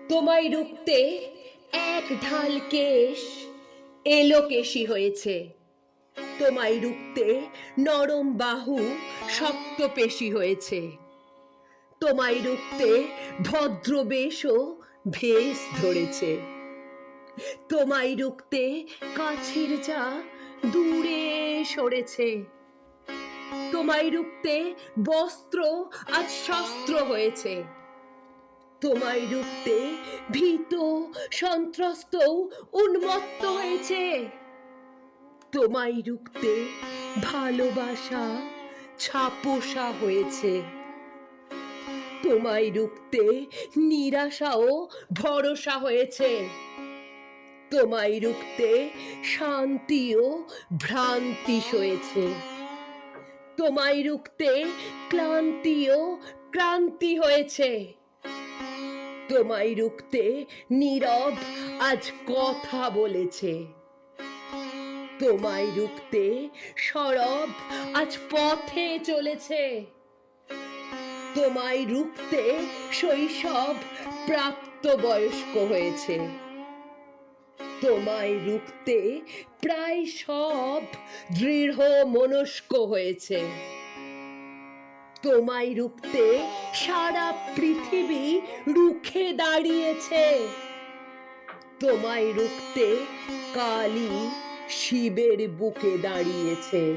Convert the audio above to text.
তোমায় রুখতে এক ঢাল কেশ এলো কেশি হয়েছে। তোমায় রুখতে নরম বাহু শক্ত পেশি হয়েছে। তোমায় রুখতে ভদ্রবেশও ভেস ধরেছে। তোমায় রুখতে কাছের যা দূরে সরেছে। তোমায় রুখতে বস্ত্র আজ শস্ত্র হয়েছে। তোমায় রুখতে ভীত সন্ত্রস্ত উন্মত্ত হয়েছে। তোমায় রুখতে ভালোবাসা ছাপোষা হয়েছে। তোমায় রুখতে নিরাশাও ভরসা হয়েছে। তোমায় রুখতে শান্তিও ভ্রান্তি সয়েছে। তোমায় রুখতে ক্লান্তিও ক্রান্তি হয়েছে। তোমায় রুখতে নীরব আজ কথা বলেছে। তোমায় রুখতে সরব আজ পথে চলেছে। তোমায় রুখতে শৈশব প্রাপ্তবয়স্ক হয়েছে। তোমায় রুখতে প্রায় সব দৃঢ় মনস্ক হয়েছে। তোমায় রুখতে সারা পৃথিবী রুখে দাঁড়িয়েছে। তোমায় রুখতে কালই শিবের বুকে দাঁড়িয়েছে।